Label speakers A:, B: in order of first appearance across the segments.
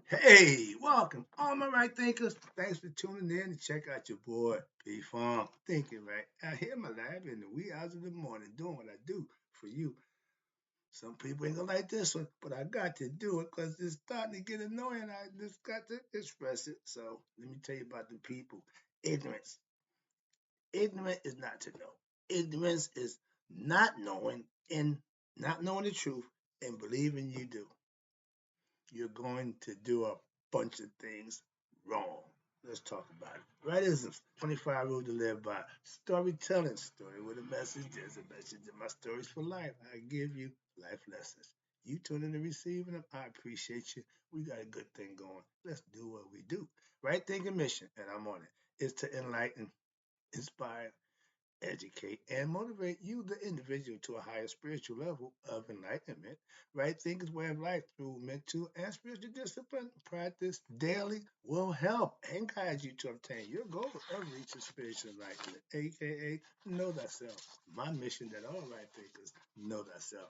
A: Hey, welcome, all my right thinkers. Thanks for tuning in to check out your boy P Farm Thinking Right out here in my lab in the wee hours of the morning, doing what I do for you. Some people ain't gonna like this one, but I got to do it because it's starting to get annoying. I just got to express it. So let me tell you about the people. Ignorance. Ignorant is not to know. Ignorance is not knowing and not knowing the truth and believing you do. You're going to do a bunch of things wrong. Let's talk about it. Rightisms, 25 rules to live by. Storytelling, story with a message. There's a message in my stories for life. I give you life lessons. You tune in to receiving them. I appreciate you. We got a good thing going. Let's do what we do. Right thinking mission, and I'm on it, is to enlighten, inspire, educate, and motivate you, the individual, to a higher spiritual level of enlightenment. Right thinkers way of life through mental and spiritual discipline. Practice daily will help and guide you to obtain your goal of reaching spiritual enlightenment, aka know thyself. My mission that all right thinkers know thyself.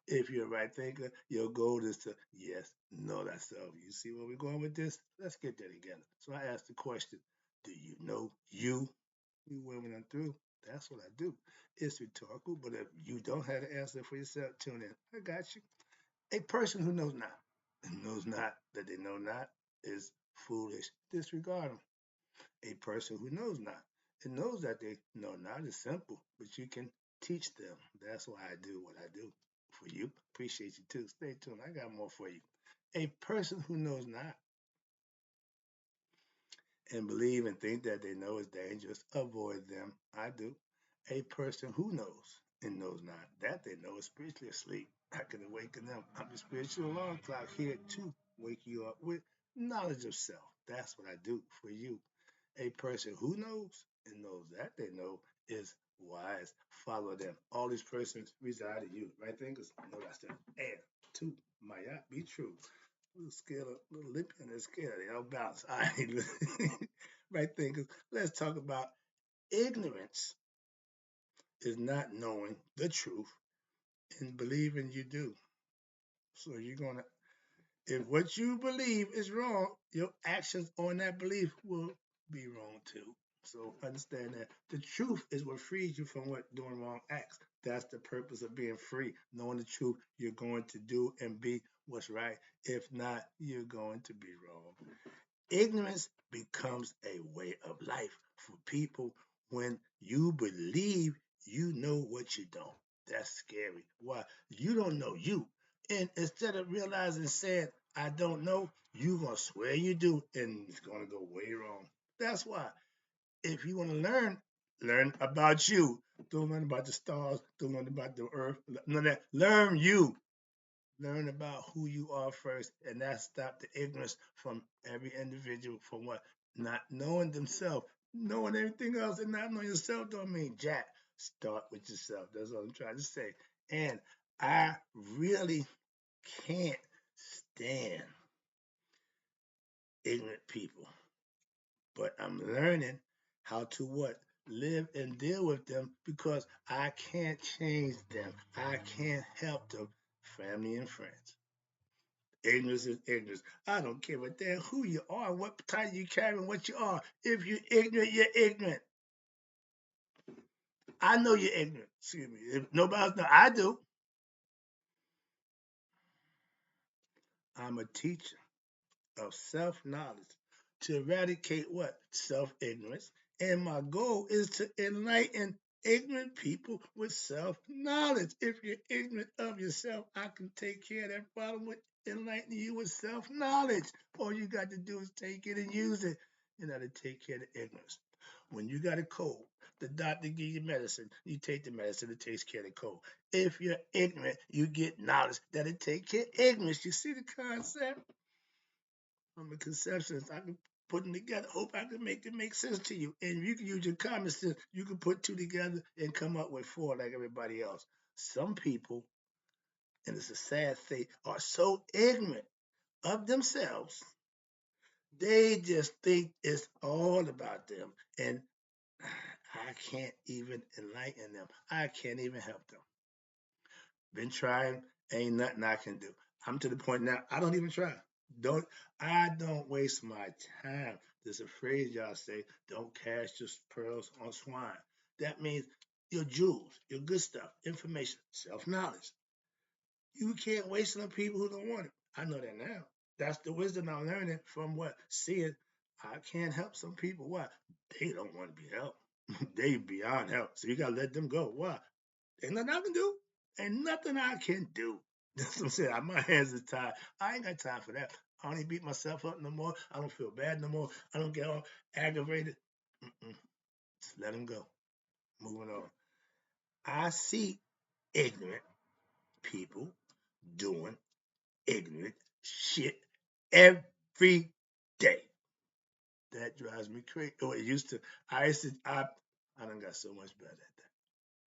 A: If you're a right thinker, your goal is to, yes, know thyself. You see where we're going with this? Let's get that together. So I asked the question, do you know you? You women are through. That's what I do. It's rhetorical, but if you don't have the answer for yourself, tune in. I got you. A person who knows not and knows not that they know not is foolish. Disregard them. A person who knows not and knows that they know not is simple, but you can teach them. That's why I do what I do for you. Appreciate you too. Stay tuned. I got more for you. A person who knows not and believe and think that they know is dangerous, avoid them. I do. A person who knows and knows not that they know is spiritually asleep. I can awaken them. I'm a spiritual alarm clock here to wake you up with knowledge of self. That's what I do for you. A person who knows and knows that they know is wise. Follow them. All these persons reside in you. Right thinkers know that's them. And two, might not be true. Little scale, a little lippy on the scale. They don't bounce. All right. Right thinkers. Let's talk about ignorance is not knowing the truth and believing you do. So you're gonna, if what you believe is wrong, your actions on that belief will be wrong too. So understand that the truth is what frees you from what doing wrong acts. That's the purpose of being free. Knowing the truth, you're going to do and be what's right. If not, you're going to be wrong. Ignorance becomes a way of life for people when you believe you know what you don't. That's scary. Why? You don't know you. And instead of realizing and saying, I don't know, you're going to swear you do, and it's going to go way wrong. That's why. If you want to learn about you. Don't learn about the stars. Don't learn about the earth. None of that. Learn you. Learn about who you are first, and that stop the ignorance from every individual from what not knowing themselves, knowing everything else, and not knowing yourself don't mean jack. Start with yourself. That's what I'm trying to say. And I really can't stand ignorant people, but I'm learning how to what live and deal with them because I can't change them. I can't help them, family and friends. Ignorance is ignorance. I don't care what damn who you are, what title you carry, and what you are. If you're ignorant, you're ignorant. I know you're ignorant. Excuse me. If nobody else knows, I do. I'm a teacher of self-knowledge to eradicate what? Self-ignorance. And my goal is to enlighten ignorant people with self-knowledge. If you're ignorant of yourself, I can take care of that problem with enlightening you with self-knowledge. All you got to do is take it and use it. You know, to take care of the ignorance. When you got a cold, the doctor gives you medicine. You take the medicine, it takes care of the cold. If you're ignorant, you get knowledge that it takes care of ignorance. You see the concept? From the conceptions I can put them together. Hope I can make it make sense to you. And you can use your common sense. You can put two together and come up with four like everybody else. Some people, and it's a sad thing, are so ignorant of themselves, they just think it's all about them. And I can't even enlighten them. I can't even help them. Been trying, ain't nothing I can do. I'm to the point now, I don't even try. Don't I don't waste my time. There's a phrase y'all say, don't cast your pearls on swine. That means your jewels, your good stuff, information, self-knowledge. You can't waste it on people who don't want it. I know that now. That's the wisdom I'm learning from what? Seeing I can't help some people. Why? They don't want to be helped. They beyond help. So you gotta let them go. Why? Ain't nothing I can do. Ain't nothing I can do. That's what I'm saying. My hands are tied. I ain't got time for that. I don't even beat myself up no more. I don't feel bad no more. I don't get all aggravated. Mm-mm. Just let them go. Moving on. I see ignorant people doing ignorant shit every day. That drives me crazy. Oh, it used to. I done got so much better at that.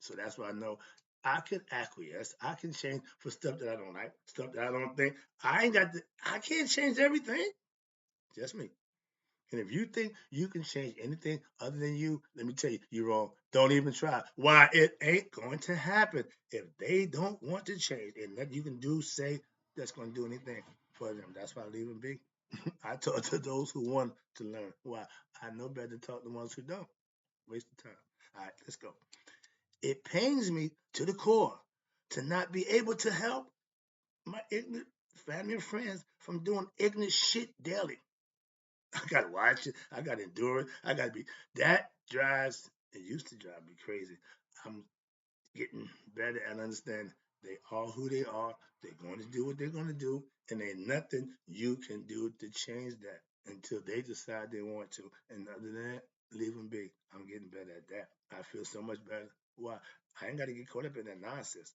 A: So that's why I know I can acquiesce. I can change for stuff that I don't like, stuff that I don't think. I ain't got the. I can't change everything. Just me. And if you think you can change anything other than you, let me tell you, you're wrong. Don't even try. Why? It ain't going to happen. If they don't want to change and nothing you can do, say, that's going to do anything for them. That's why I leave them be. I talk to those who want to learn. Why? I know better to talk to the ones who don't. Waste of time. All right, let's go. It pains me to the core to not be able to help my ignorant family and friends from doing ignorant shit daily. I gotta watch it. I gotta endure it. I gotta be. That drives. It used to drive me crazy. I'm getting better and understand they are who they are. They're going to do what they're going to do, and ain't nothing you can do to change that until they decide they want to. And other than that, leave them be. I'm getting better at that. I feel so much better. Why? I ain't got to get caught up in that nonsense.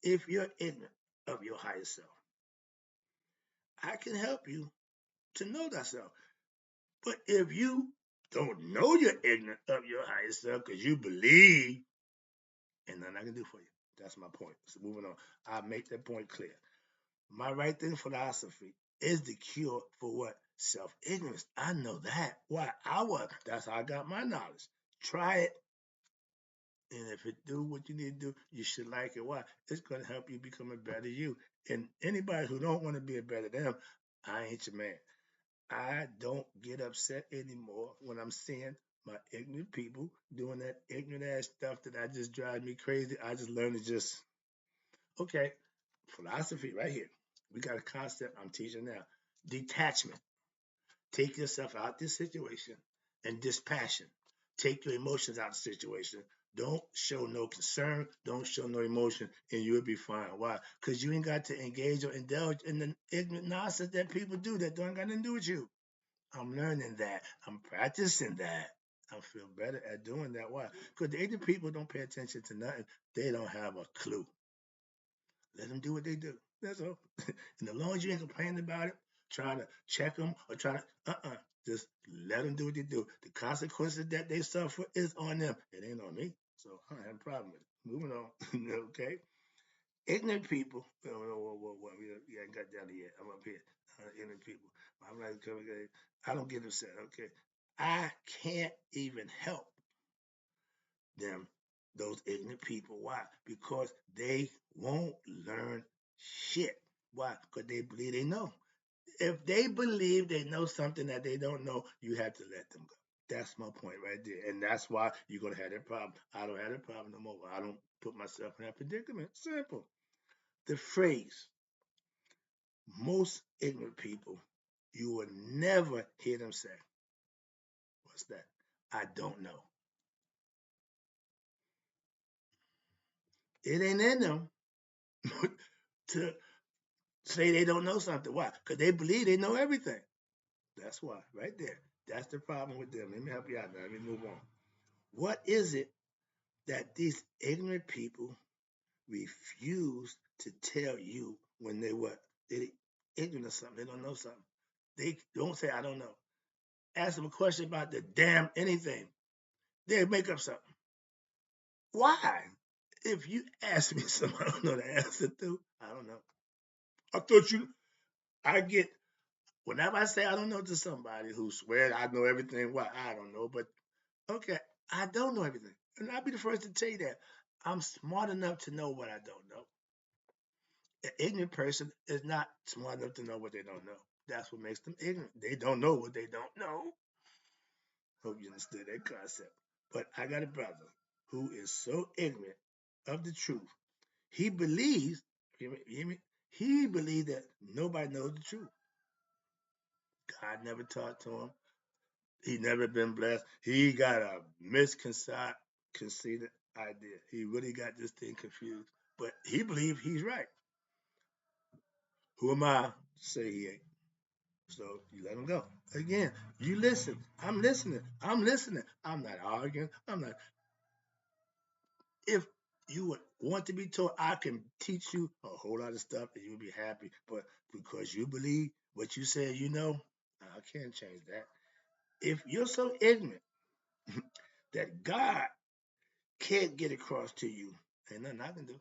A: If you're ignorant of your higher self, I can help you to know that self. But if you don't know you're ignorant of your higher self because you believe, and nothing I can do for you. That's my point. So moving on, I make that point clear. My right thing philosophy is the cure for what? Self ignorance. I know that. Why? That's how I got my knowledge. Try it. And if it do what you need to do, you should like it. Why? It's going to help you become a better you. And anybody who don't want to be a better them, I ain't your man. I don't get upset anymore when I'm seeing my ignorant people doing that ignorant ass stuff that I just drives me crazy. I just learned to just okay, philosophy right here. We got a concept I'm teaching now. Detachment. Take yourself out this situation and dispassion. Take your emotions out of the situation. Don't show no concern. Don't show no emotion, and you'll be fine. Why? Because you ain't got to engage or indulge in the ignorant nonsense that people do that don't got nothing to do with you. I'm learning that. I'm practicing that. I feel better at doing that. Why? Because the ignorant people don't pay attention to nothing. They don't have a clue. Let them do what they do. That's all. And as long as you ain't complaining about it, trying to check them or trying to, just let them do what they do. The consequences that they suffer is on them. It ain't on me. So I don't have a problem with it. Moving on. Okay. Ignorant people. Whoa. We ain't got down there yet. I'm up here. Ignorant people. I'm like, okay, I don't get upset. Okay. I can't even help them, those ignorant people. Why? Because they won't learn shit. Why? Because they believe they know. If they believe they know something that they don't know, you have to let them go. That's my point right there. And that's why you're going to have that problem. I don't have that problem no more. I don't put myself in that predicament. Simple. The phrase, most ignorant people, you will never hear them say, what's that? I don't know. It ain't in them to say they don't know something. Why? Because they believe they know everything. That's why, right there. That's the problem with them. Let me help you out now. Let me move on. What is it that these ignorant people refuse to tell you when they what? They ignorant of something. They don't know something. They don't say, I don't know. Ask them a question about the damn anything. They make up something. Why? If you ask me something I don't know the answer to, I don't know. I thought you, I get whenever I say I don't know to somebody who swears I know everything, well, I don't know, but okay, I don't know everything. And I'll be the first to tell you that. I'm smart enough to know what I don't know. An ignorant person is not smart enough to know what they don't know. That's what makes them ignorant. They don't know what they don't know. Hope you understood that concept. But I got a brother who is so ignorant of the truth. He believes, hear me? He believes that nobody knows the truth. God never taught to him. He never been blessed. He got a conceited idea. He really got this thing confused. But he believes he's right. Who am I to say he ain't? So you let him go. Again, you listen. I'm listening. I'm listening. I'm not arguing. I'm not. If you would want to be told, I can teach you a whole lot of stuff and you'll be happy. But because you believe what you said you know, I can't change that. If you're so ignorant that God can't get across to you, ain't nothing I can do.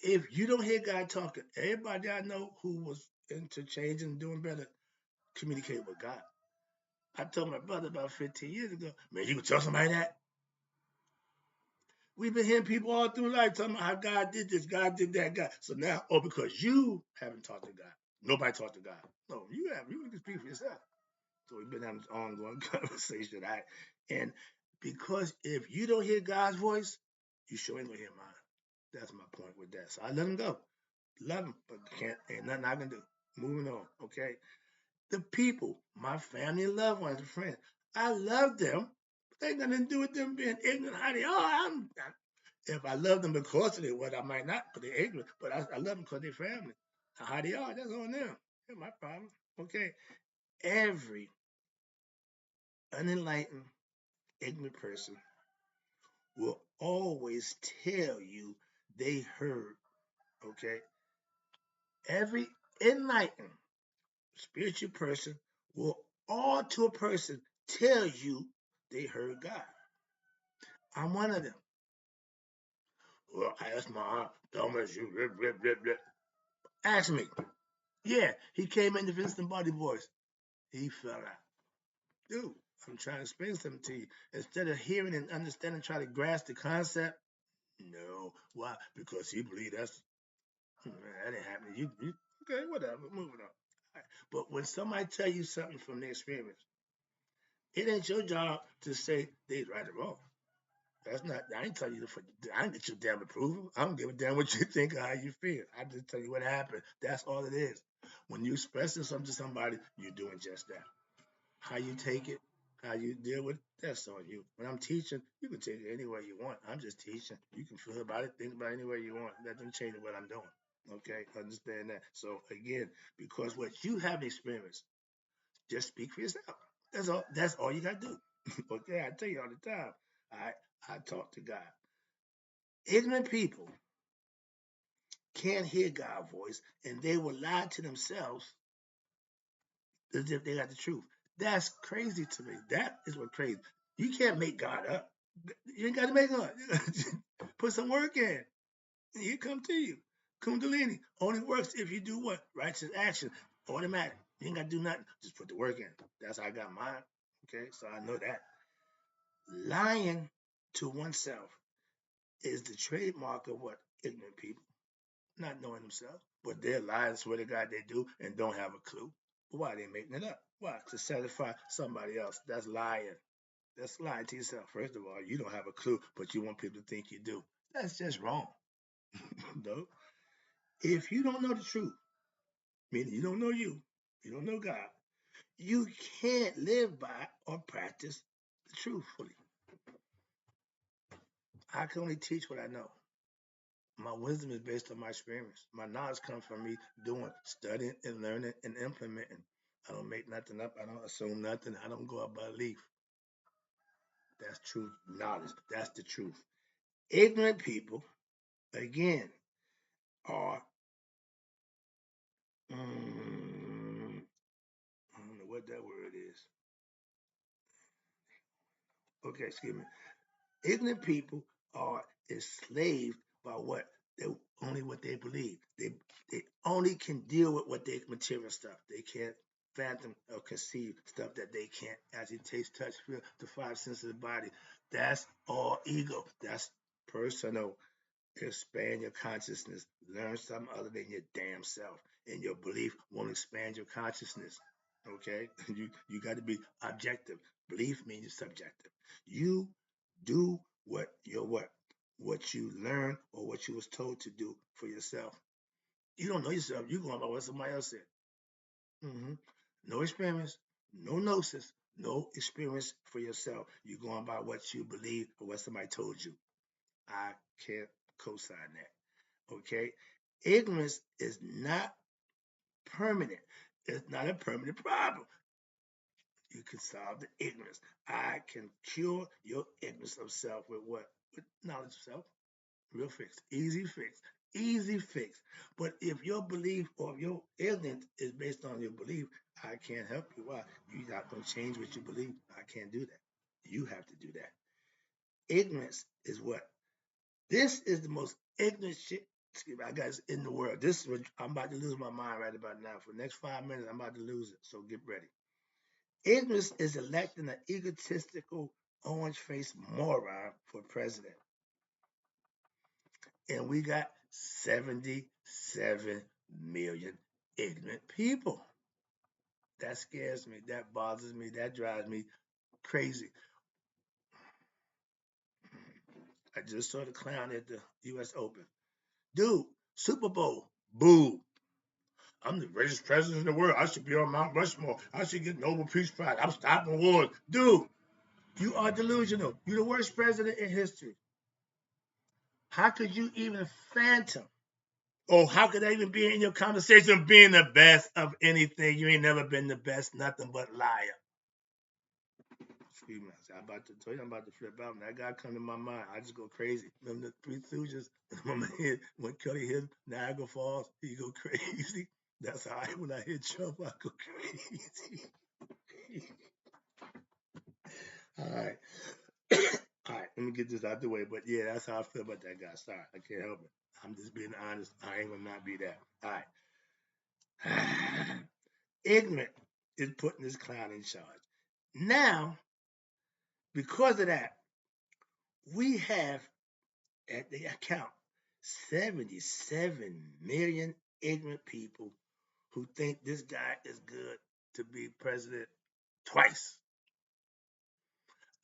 A: If you don't hear God talking, everybody I know who was into changing and doing better communicate with God. I told my brother about 15 years ago, man, you can tell somebody that. We've been hearing people all through life talking about how God did this, God did that, God. So now, because you haven't talked to God, nobody talked to God. No, you have. You can speak for yourself. So we've been having this ongoing conversation. And because if you don't hear God's voice, you sure ain't gonna hear mine. That's my point with that. So I let him go. Love him, but ain't nothing I can do. Moving on, okay? The people, my family and loved ones and friends, I love them, but they ain't nothing to do with them being ignorant. How they are, if I love them because of it, what I might not, but they're ignorant, but I love them because they're family. How they are, that's on them. That's my problem. Okay. Every unenlightened, ignorant person will always tell you they heard. Okay. Every enlightened spiritual person will all to a person tell you they heard God. I'm one of them. Well, I asked my aunt, Thomas, you rip, rip, rip, rip. Ask me. Yeah, he came in the Vincent Body voice. He fell out. Dude, I'm trying to explain something to you. Instead of hearing and understanding, try to grasp the concept. No. Why? Because he believed that ain't happening. You okay, whatever, moving on. Right. But when somebody tell you something from their experience, it ain't your job to say they right or wrong. That's not. I ain't telling you I ain't get your damn approval. I don't give a damn what you think or how you feel. I just tell you what happened. That's all it is. When you expressing something to somebody, you're doing just that. How you take it, how you deal with it, that's on you. When I'm teaching, you can take it any way you want. I'm just teaching. You can feel about it, think about it any way you want. That doesn't change what I'm doing. Okay, understand that. So again, because what you have experienced, just speak for yourself. That's all. That's all you got to do. Okay, I tell you all the time. I talk to God. Ignorant people can't hear God's voice, and they will lie to themselves as if they got the truth. That's crazy to me. That is what crazy. You can't make God up. You ain't got to make God. Put some work in. He'll come to you. Kundalini only works if you do what? Righteous action. Automatic. You ain't got to do nothing. Just put the work in. That's how I got mine. Okay, so I know that. Lying to oneself is the trademark of what? Ignorant people. Not knowing themselves. But they're lying, swear to God they do, and don't have a clue. Why? They making it up. Why? To satisfy somebody else. That's lying. That's lying to yourself. First of all, you don't have a clue, but you want people to think you do. That's just wrong. No. If you don't know the truth, meaning you don't know you don't know God, you can't live by or practice the truth fully. I can only teach what I know. My wisdom is based on my experience. My knowledge comes from me doing, studying, and learning and implementing. I don't make nothing up. I don't assume nothing. I don't go up by belief. That's true knowledge. That's the truth. Ignorant people, again, are, I don't know what that word is. Okay, excuse me. Ignorant people are enslaved by what they believe. They only can deal with what they material stuff. They can't fathom or conceive stuff that they can't actually taste, touch, feel, the five senses of the body. That's all ego. That's personal. Expand your consciousness. Learn something other than your damn self. and your belief won't expand your consciousness. Okay, you got to be objective. Belief means subjective. You do what you learn or what you was told to do for yourself. You don't know yourself. You going by what somebody else said. hmm No experience, no gnosis, no experience for yourself. You're going by what you believe or what somebody told you. I can't co-sign that. Okay, ignorance is not permanent. It's not a permanent problem. You can solve the ignorance. I can cure your ignorance of self with what? With knowledge of self. Real fix. Easy fix. Easy fix. But if your belief or your ignorance is based on your belief, I can't help you. Why? You're not going to change what you believe. I can't do that. You have to do that. Ignorance is what? This is the most ignorant shit I got in the world. This is what I'm about to lose my mind right about now. For the next 5 minutes, I'm about to lose it. So get ready. Ignorance is electing an egotistical, orange-faced moron for president. And we got 77 million ignorant people. That scares me. That bothers me. That drives me crazy. I just saw the clown at the U.S. Open. Dude, Super Bowl, boo. I'm the richest president in the world. I should be on Mount Rushmore. I should get Nobel Peace Prize. I'm stopping wars. Dude, you are delusional. You're the worst president in history. How could you even phantom? Oh, how could that even be in your conversation of being the best of anything? You ain't never been the best, nothing but liar. Excuse me. I'm about to tell you, I'm about to flip out. When that guy come to my mind, I just go crazy. Remember the Three Stooges? When Kelly hit Niagara Falls, he go crazy. That's how when I hit Trump, I go crazy. All right. All right, let me get this out the way. But yeah, that's how I feel about that guy. Sorry, I can't help it. I'm just being honest. I ain't gonna not be that. All right. Ignorant is putting this clown in charge. Now, because of that, we have at the account 77 million ignorant people who think this guy is good to be president twice.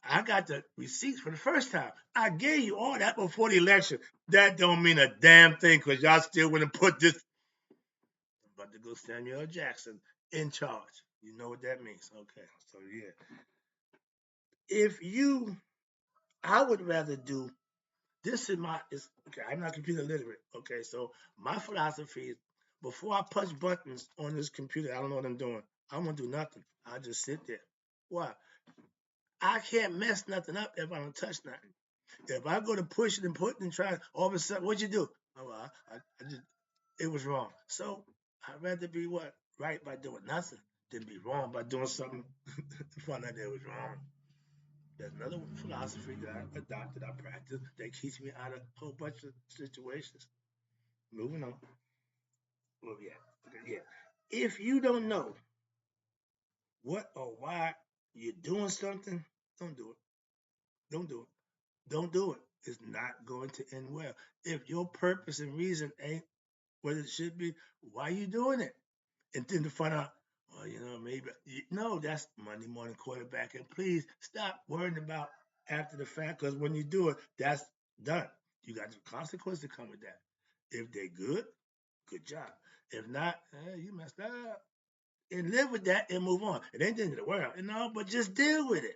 A: I got the receipts for the first time. I gave you all that before the election. That don't mean a damn thing because y'all still want to put this. I'm about to go Samuel Jackson in charge. You know what that means. Okay, so yeah. If you, I would rather do this okay, I'm not computer literate. Okay, so my philosophy is before I punch buttons on this computer, I don't know what I'm doing. I won't do nothing. I just sit there. Why? I can't mess nothing up if I don't touch nothing. If I go to push it and put it and try, all of a sudden, what'd you do? Oh, I just, it was wrong. So I'd rather be what? Right by doing nothing than be wrong by doing something to find out that it was wrong. There's another philosophy that I adopted, I practice, that keeps me out of a whole bunch of situations. Moving on. Well, yeah. Okay, yeah. If you don't know what or why you're doing something, don't do it. Don't do it. Don't do it. It's not going to end well. If your purpose and reason ain't what it should be, why are you doing it? And then to find out, well, maybe no, that's Monday morning quarterback. And please stop worrying about after the fact, because when you do it, that's done. You got the consequences that come with that. If they're good job. If not, you messed up. And live with that and move on. It ain't the end of the world, but just deal with it.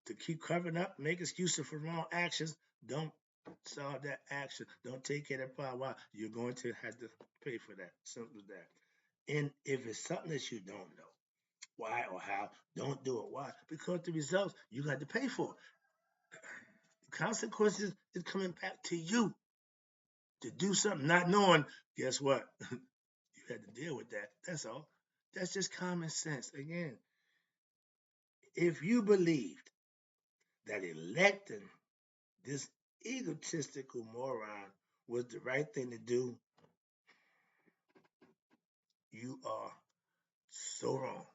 A: To keep covering up, make excuses for wrong actions, don't solve that action. Don't take care of that problem. Why? You're going to have to pay for that. Simple as that. And if it's something that you don't know, why or how, don't do it. Why? Because the results you got to pay for. The consequences is coming back to you to do something not knowing. Guess what? You had to deal with that. That's all. That's just common sense. Again, if you believed that electing this egotistical moron was the right thing to do, you are so wrong.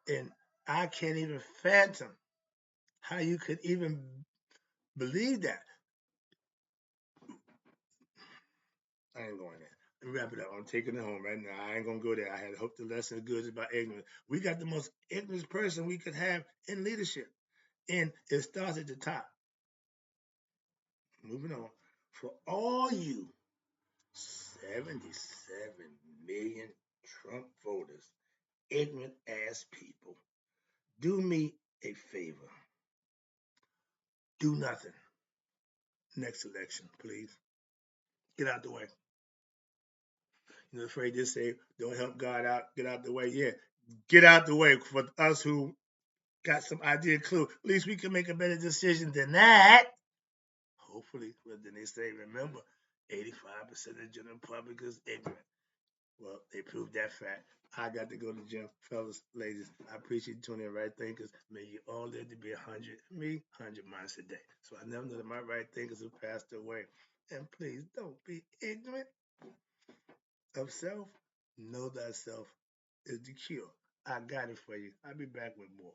A: And I can't even fathom how you could even believe that. I ain't going there. And wrap it up. I'm taking it home right now. I ain't gonna go there. I had hoped the lesson is good about ignorance. We got the most ignorant person we could have in leadership, and it starts at the top. Moving on. For all you 77 million Trump voters, ignorant ass people, do me a favor. Do nothing. Next election, please. Get out the way. You're afraid to say, don't help God out, get out the way. Yeah, get out the way for us who got some idea clue. At least we can make a better decision than that. Hopefully, but then they say, remember, 85% of the general public is ignorant. Well, they proved that fact. I got to go to the gym. Fellas, ladies, I appreciate you tuning in, right thinkers. May you all live to be 100, me, 100 miles a day. So I never know that my right thinkers have passed away. And please don't be ignorant of self. Know thyself is the cure. I got it for you. I'll be back with more.